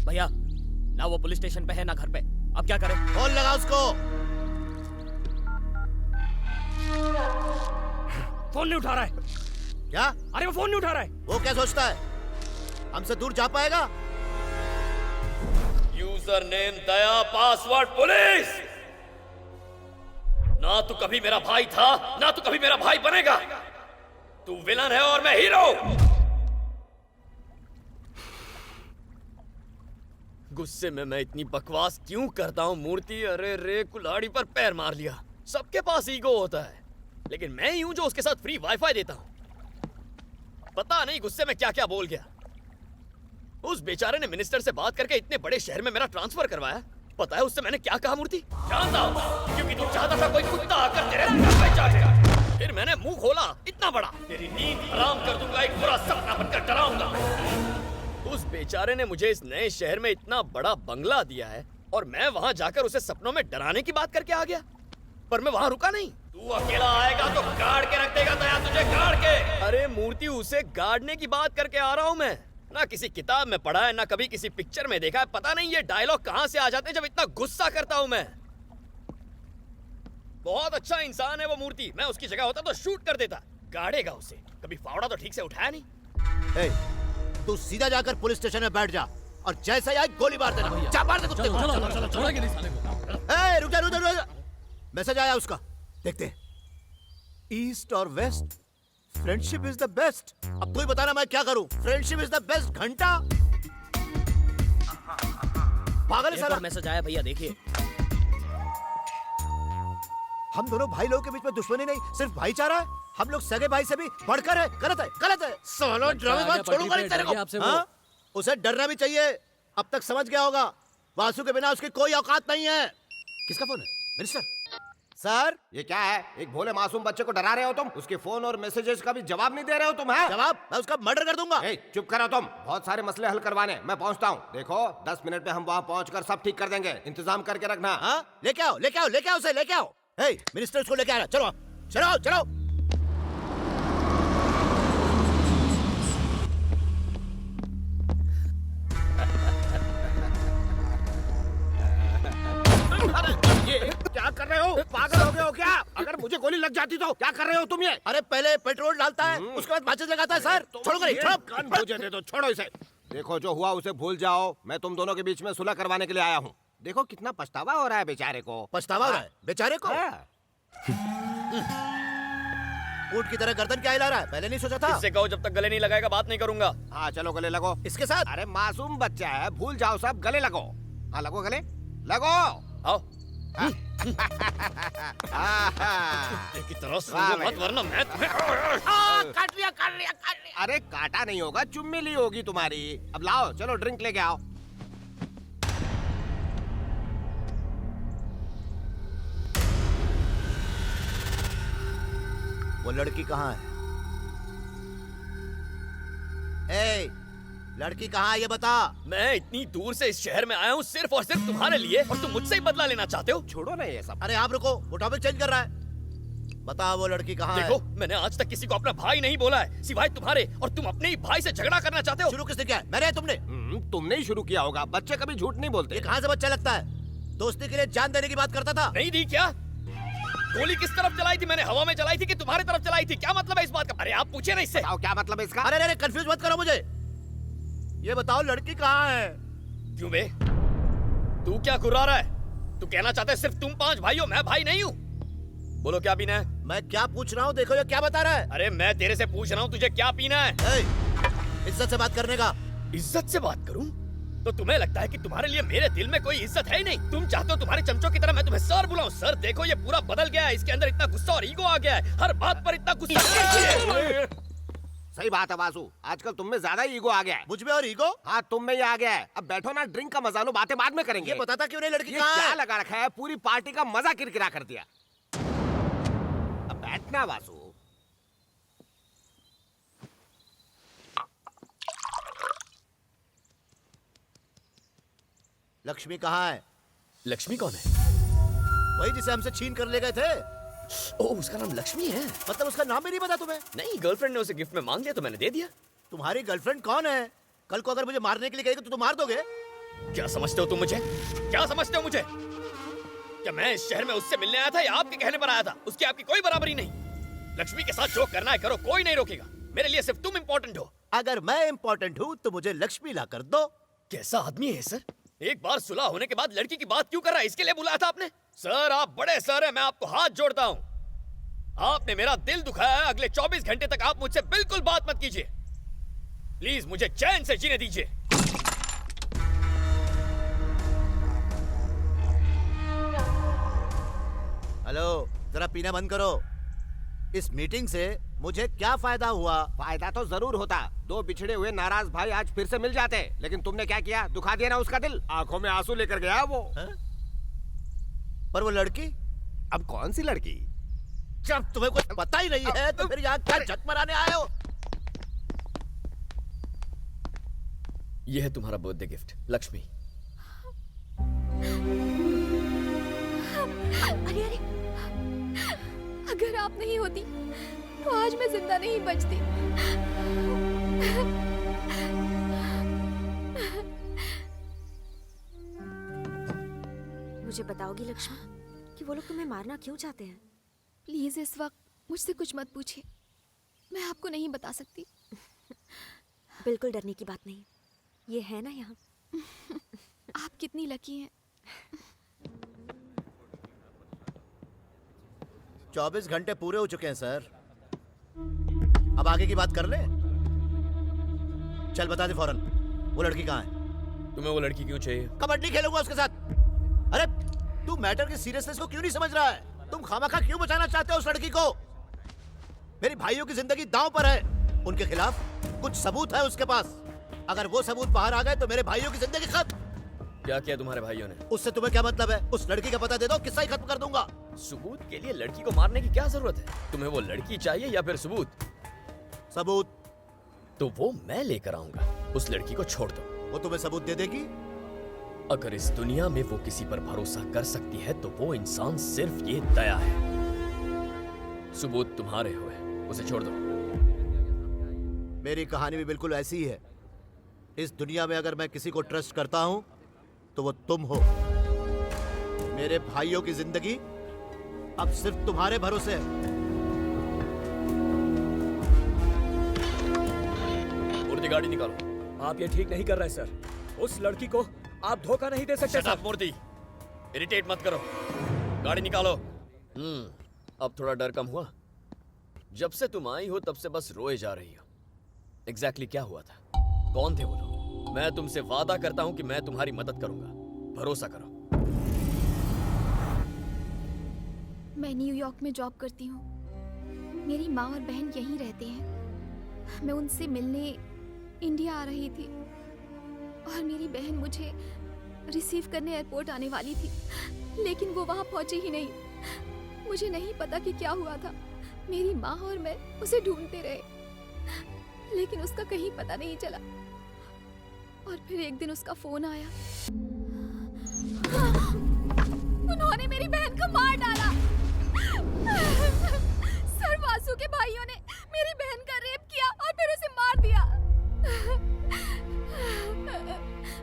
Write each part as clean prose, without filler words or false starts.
भैया ना वो पुलिस स्टेशन पे है ना घर पे, अब क्या करें? फोन लगा उसको। फोन नहीं उठा रहा है। क्या? अरे वो फोन नहीं उठा रहा है। वो क्या सोचता है हमसे दूर जा पाएगा? यूजर नेम दया, पासवर्ड पुलिस। ना तू कभी मेरा भाई था, ना तू कभी मेरा भाई बनेगा। तू विलन है और मैं हीरो। गुस्से में मैं इतनी बकवास क्यों करता हूं मूर्ति? अरे रे, कुल्हाड़ी पर पैर मार लिया। सबके पास ईगो होता है, लेकिन मैं ही हूं जो उसके साथ फ्री वाईफाई देता हूं। पता नहीं गुस्से में क्या क्या बोल गया। उस बेचारे ने मिनिस्टर से बात करके इतने बड़े शहर में मेरा ट्रांसफर करवाया। पता है उससे मैंने क्या कहा मूर्ति? जानता हूं, क्योंकि तू चाहता था कोई कुत्ता आकर तेरे घर पे चाटेगा। फिर मैंने मुंह खोला इतना बड़ा, तेरी नींद हराम कर दूंगा, एक बुरा सपना बनकर डराऊंगा। उस बेचारे ने मुझे इस नए शहर में इतना बड़ा बंगला दिया है और मैं वहां जाकर उसे सपनों में डराने की बात करके आ गया। पर मैं वहां रुका नहीं। तू अकेला आएगा तो गाड़ के रख देगा दया तुझे, गाड़ के। अरे मूर्ति, उसे गाड़ने की बात करके आ रहा हूं मैं। ना किसी किताब में पढ़ा है, ना कभी किसी पिक्चर में देखा है। पता नहीं ये डायलॉग कहां से आ जाते हैं जब इतना गुस्सा करता हूं मैं। बहुत अच्छा इंसान है वो मूर्ति। मैं उसकी जगह होता तो शूट कर देता। गाड़ेगा उसे। कभी फावड़ा तो ठीक से उठाया नहीं। तू सीधा जाकर पुलिस स्टेशन में बैठ जा और जैसे ही आए गोली मार देना। जा मार दे कुत्ते को। रुक जा, रुक जा। मैसेज आया उसका, देखते हैं। ईस्ट और west, friendship is the best. अब तू ही बताना मैं क्या करूं? फ्रेंडशिप इज द बेस्ट घंटा। पागल है साला। मैसेज आया भैया, देखिए। हम दोनों भाई लोगों के बीच में दुश्मनी नहीं, सिर्फ भाईचारा है। हम लोग सगे भाई से भी बढ़कर है। गलत है, गलत है। साला ड्रामेबाज छोड़ूंगा नहीं तेरे को। हाँ? उसे डरना भी चाहिए। अब तक समझ गया होगा, वासु के बिना उसकी कोई औकात नहीं है। किसका फोन है? Minister sir. ये क्या है? एक भोले मासूम बच्चे को डरा रहे हो तुम। उसके फोन और मैसेजेस का भी जवाब नहीं दे रहे हो तुम। है जवाब? मैं उसका मर्डर कर दूंगा। चुप करो तुम। बहुत सारे मसले हल करवाने मैं पहुंचता हूँ। देखो 10 मिनट में हम वहाँ पहुंचकर सब ठीक कर देंगे। इंतजाम करके रखना। हाँ, लेके आओ, लेके आओ, लेके आओ उसे, लेके आओ। मिनिस्टर उसको लेके आ रहा। चलो चलो चलो। क्या कर रहे हो? पागल हो गए हो क्या? अगर मुझे गोली लग जाती तो क्या कर रहे हो तुम ये? अरे पहले पेट्रोल डालता है, उसके बाद माचिस लगाता है सर। छोड़ो नहीं, छोड़ो। गन मुझे दे दो, छोड़ो इसे। देखो जो हुआ उसे भूल जाओ। मैं तुम दोनों के बीच में सुलह करवाने के लिए आया हूँ। देखो कितना पछतावा हो रहा है बेचारे को। पछतावा हो रहा है बेचारे को? ऊंट की तरह गर्दन क्या हिला रहा है? पहले नहीं सोचा था? इससे कहो जब तक गले नहीं लगाएगा बात नहीं करूंगा। हाँ चलो गले लगो इसके साथ। अरे मासूम बच्चा है, भूल जाओ सब। गले लगो। हाँ लगो गले, लगो। आओ। की तरह सूंघो मत वरना मैं तुम्हें काट लिया, काट लिया, काट लिया। अरे काटा नहीं होगा, चुम्मी ली होगी तुम्हारी। अब लाओ, चलो ड्रिंक लेके आओ। वो लड़की कहाँ है? ए, लड़की कहाँ है ये बता। मैं इतनी दूर से इस शहर में आया हूँ सिर्फ और सिर्फ तुम्हारे लिए, और तुम मुझसे ही बदला लेना चाहते हो। छोड़ो ना ये सब। अरे आप रुको, वो टॉपिक चेंज कर रहा है। बता वो लड़की कहाँ है? देखो मैंने आज तक किसी को अपना भाई नहीं बोला है सिवाय तुम्हारे, और तुम अपने ही भाई से झगड़ा करना चाहते हो। शुरू किसने किया है? मैंने या तुमने? तुमने ही शुरू किया होगा। बच्चे कभी झूठ नहीं बोलते। ये कहाँ से बच्चा लगता है? दोस्ती के लिए जान देने की बात करता था। नहीं दी क्या? गोली किस तरफ चलाई थी? मैंने हवा में चलाई थी कि तुम्हारी तरफ चलाई थी? क्या मतलब है इस बात का? अरे आप पूछे ना इससे। बताओ क्या मतलब है इसका? अरे कंफ्यूज मत करो मुझे। ये बताओ लड़की कहाँ है? क्यों बे? तू क्या घुरा रहा है? तू कहना चाहता है सिर्फ तुम 5 भाई हो, मैं भाई नहीं हूँ? बोलो क्या पीना है? मैं क्या पूछ रहा हूँ, देखो ये क्या बता रहा है। अरे मैं तेरे से पूछ रहा हूँ तुझे क्या पीना है? इज्जत से बात करने का। इज्जत से बात करूं? तो तुम्हें लगता है कि तुम्हारे लिए मेरे दिल में कोई इज्जत है ही नहीं? तुम चाहते हो तुम्हारे चमचों की तरह मैं तुम्हें सर बुलाऊं? सर देखो ये पूरा बदल गया है। इसके अंदर इतना गुस्सा और ईगो आ गया है। हर बात पर इतना गुस्सा। सही बात है वासु, आजकल तुम में ज्यादा ईगो आ गया है। मुझ में और ईगो? हाँ तुम में ही आ गया है। अब बैठो ना, ड्रिंक का मजा लो, बातें बाद में करेंगे। ये बताता क्यों नहीं लड़की ये कहाँ क्या है? लगा रखा है? पूरी पार्टी का मजा किरकिरा कर दिया। अब बैठना वासु। लक्ष्मी कहाँ है? लक्ष्मी कौन है? वही जिसे हमसे छीन कर ले गए थे। ओह उसका नाम लक्ष्मी है? मतलब उसका नाम भी नहीं पता तुम्हें? नहीं, गर्लफ्रेंड ने उसे गिफ्ट में मांग लिया तो मैंने दे दिया। तुम्हारी गर्लफ्रेंड कौन है? कल को अगर मुझे मारने के लिए कहेगी तो तुम मार दोगे? क्या समझते हो तुम मुझे? क्या समझते हो मुझे? क्या मैं इस शहर में उससे मिलने आया था या आपके कहने पर आया था? उसकी आपकी कोई बराबरी नहीं। लक्ष्मी के साथ जो करना है करो, कोई नहीं रोकेगा। मेरे लिए सिर्फ तुम इम्पोर्टेंट हो। अगर मैं इम्पोर्टेंट हूँ तो मुझे लक्ष्मी ला कर दो। कैसा आदमी है सर? एक बार सुलह होने के बाद लड़की की बात क्यों कर रहा है? इसके लिए बुलाया था आपने? सर आप बड़े सर हैं, मैं आपको हाथ जोड़ता हूँ। आपने मेरा दिल दुखाया है। अगले 24 घंटे तक आप मुझसे बिल्कुल बात मत कीजिए। प्लीज मुझे चैन से जीने दीजिए। हेलो, जरा पीना बंद करो। इस मीटिंग से मुझे क्या फायदा हुआ? फायदा तो जरूर होता। दो बिछड़े हुए नाराज भाई आज फिर से मिल जाते। लेकिन तुमने क्या किया? दुखा दिया ना उसका दिल। आंखों में आंसू लेकर गया वो। है? पर वो लड़की? अब कौन सी लड़की? जब तुम्हें कुछ पता ही नहीं है तो फिर यहाँ क्या झक मराने आए हो? यह है तुम्हारा बर्थडे गिफ्ट, लक्ष्मी। अरे अरे, अगर आप नहीं होती तो आज मैं जिंदा नहीं बचती। मुझे बताओगी लक्ष्मी कि वो लोग तुम्हें मारना क्यों चाहते हैं? प्लीज इस वक्त मुझसे कुछ मत पूछिए, मैं आपको नहीं बता सकती। बिल्कुल डरने की बात नहीं, ये है ना यहाँ। आप कितनी लकी हैं। 24 घंटे पूरे हो चुके हैं सर। अब आगे की बात कर ले। चल बता दे फौरन, वो लड़की कहाँ है? तुम्हें वो लड़की क्यों चाहिए? कबड्डी खेलूंगा उसके साथ। अरे तू मैटर की सीरियसनेस को क्यों नहीं समझ रहा है? तुम खामखा क्यों बचाना चाहते हो उस लड़की को? मेरी भाइयों की जिंदगी दांव पर है। उनके खिलाफ कुछ सबूत है उसके पास। अगर वो सबूत बाहर आ गए तो मेरे भाइयों की जिंदगी खत्म। क्या किया तुम्हारे भाइयों ने? उससे तुम्हें क्या मतलब है? उस लड़की का पता दे दो, किस्सा ही खत्म कर दूंगा। सबूत के लिए लड़की को मारने की क्या जरूरत है? तुम्हें वो लड़की चाहिए या फिर सबूत? सबूत। तो वो मैं लेकर आऊंगा। उस लड़की को छोड़ दो। वो तुम्हें सबूत दे देगी? अगर इस दुनिया में वो किसी पर भरोसा कर सकती है तो वो इंसान सिर्फ ये दया है। सबूत तुम्हारे हुए, उसे छोड़ दो। मेरी कहानी भी बिल्कुल ऐसी ही है। इस दुनिया में अगर मैं किसी को ट्रस्ट करता हूं तो वो तुम हो। मेरे भाइयों की जिंदगी अब सिर्फ तुम्हारे भरोसे है। मूर्ति गाड़ी निकालो। आप ये ठीक नहीं कर रहे सर। उस लड़की को आप धोखा नहीं दे सकते Shut up, मूर्ति। इरिटेट मत करो। गाड़ी निकालो। अब थोड़ा डर कम हुआ? जब से तुम आई हो तब से बस रोए जा रही हो। एग्जैक्टली क्या हुआ था? कौन थे वो लोग? मैं तुमसे वादा करता हूं कि मैं तुम्हारी मदद करूंगा। भरोसा करो। मैं न्यूयॉर्क में जॉब करती हूँ। मेरी माँ और बहन यहीं रहते हैं। मैं उनसे मिलने इंडिया आ रही थी और मेरी बहन मुझे रिसीव करने एयरपोर्ट आने वाली थी, लेकिन वो वहाँ पहुँची ही नहीं। मुझे नहीं पता कि क्या हुआ था। मेरी माँ और मैं उसे ढूंढते रहे, लेकिन उसका कहीं पता नहीं चला। और फिर एक दिन उसका फोन आया। उन्होंने मेरी बहन को मार डाला। सर वासु के भाइयों ने मेरी बहन का रेप किया और फिर उसे मार दिया।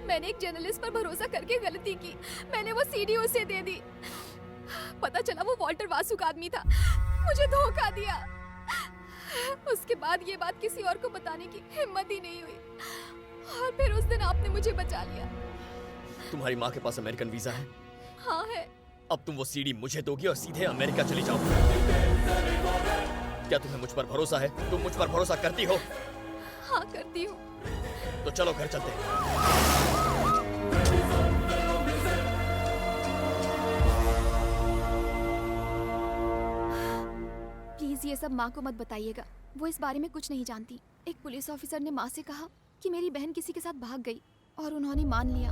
मैंने एक जर्नलिस्ट पर भरोसा करके गलती की। मैंने वो सीडी उसे दे दी। पता चला वो वॉल्टर वासु का आदमी था। मुझे धोखा दिया। उसके बाद ये बात किसी और को बताने की हिम्मत ही नहीं हुई। और फिर उस दिन आपने मुझे बचा लिया। तुम्हारी माँ के पास अमेरिकन वीजा है? हाँ है। अब तुम वो सीडी मुझे दोगी और सीधे अमेरिका चली जाओगी। क्या तुम्हें मुझ पर भरोसा है? तुम मुझ पर भरोसा करती हो? हाँ करती हूँ। तो चलो घर चलते हैं। प्लीज ये सब माँ को मत बताइएगा। वो इस बारे में कुछ नहीं जानती। एक पुलिस ऑफिसर ने माँ से कहा कि मेरी बहन किसी के साथ भाग गई और उन्होंने मान लिया।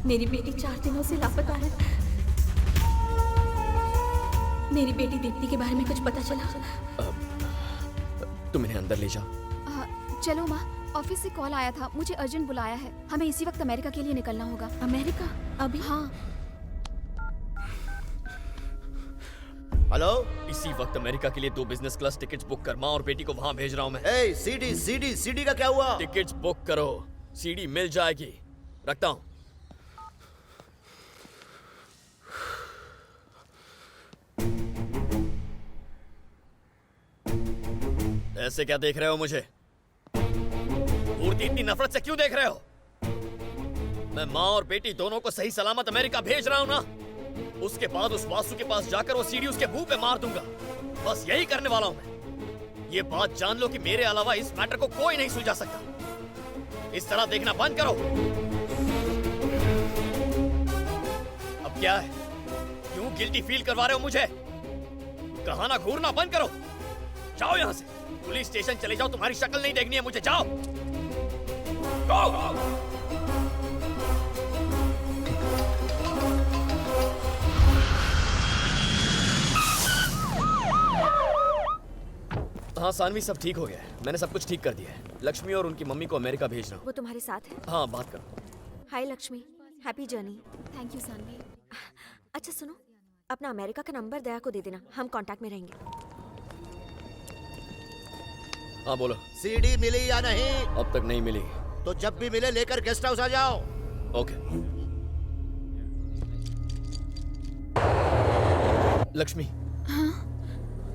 मेरी बेटी 4 दिनों से लापता है। मेरी बेटी दीप्ति के बारे में कुछ पता चला? तुम इन्हें अंदर ले जाओ। चलो माँ, ऑफिस से कॉल आया था। मुझे अर्जेंट बुलाया है। हमें इसी वक्त अमेरिका के लिए निकलना होगा। अमेरिका? अभी? हाँ। हेलो इसी वक्त अमेरिका के लिए 2 बिजनेस क्लास टिकट्स बुक कर, माँ और बेटी को वहां भेज रहा हूँ मैं। ए सीडी सीडी सीडी का क्या हुआ? टिकट्स बुक करो, सीडी मिल जाएगी। रखता हूँ। ऐसे क्या देख रहे हो मुझे? मूर्ति, इतनी नफरत से क्यों देख रहे हो? मैं माँ और बेटी दोनों को सही सलामत अमेरिका भेज रहा हूँ ना। उसके बाद उस वासु के पास जाकर वो सीडी उसके मुंह पे मार दूंगा। बस यही करने वाला हूँ मैं। ये बात जान लो कि मेरे अलावा इस मैटर को कोई नहीं सुलझा सकता। इस तरह देखना बंद करो। अब क्या है? क्यों गिल्टी फील करवा रहे हो मुझे? कहाना घूरना बंद करो। जाओ यहां से। पुलिस स्टेशन चले जाओ, तुम्हारी शक्ल नहीं देखनी है मुझे। जाओ। हाँ सानवी, सब ठीक हो गया है। मैंने सब कुछ ठीक कर दिया है। लक्ष्मी और उनकी मम्मी को अमेरिका भेज रहा हूँ। वो तुम्हारे साथ है? हाँ, बात करो। Hi Lakshmi, happy journey. Thank you Saanvi. अच्छा सुनो, अपना अमेरिका का नंबर दया को दे देना, हम कांटेक्ट में रहेंगे। हाँ बोलो। सीडी मिली या नहीं? अब तक नहीं मिली। तो जब भी मिले लेकर गेस्ट हाउस आ जाओ। ओके। लक्ष्मी,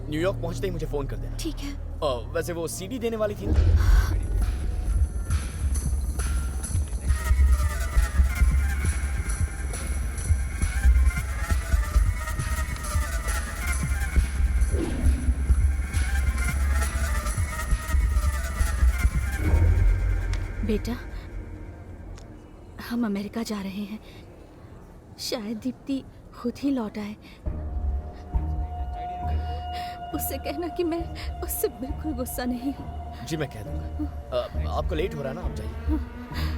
न्यूयॉर्क पहुंचते ही मुझे फोन कर देना। ठीक है। वैसे वो सीडी देने वाली थी ना? बेटा, हम अमेरिका जा रहे हैं। शायद दीप्ति खुद ही लौट आए। उससे कहना कि मैं उससे बिल्कुल गुस्सा नहीं हूँ। जी मैं कह दूंगा। आपको लेट हो रहा है ना, आप जाइए।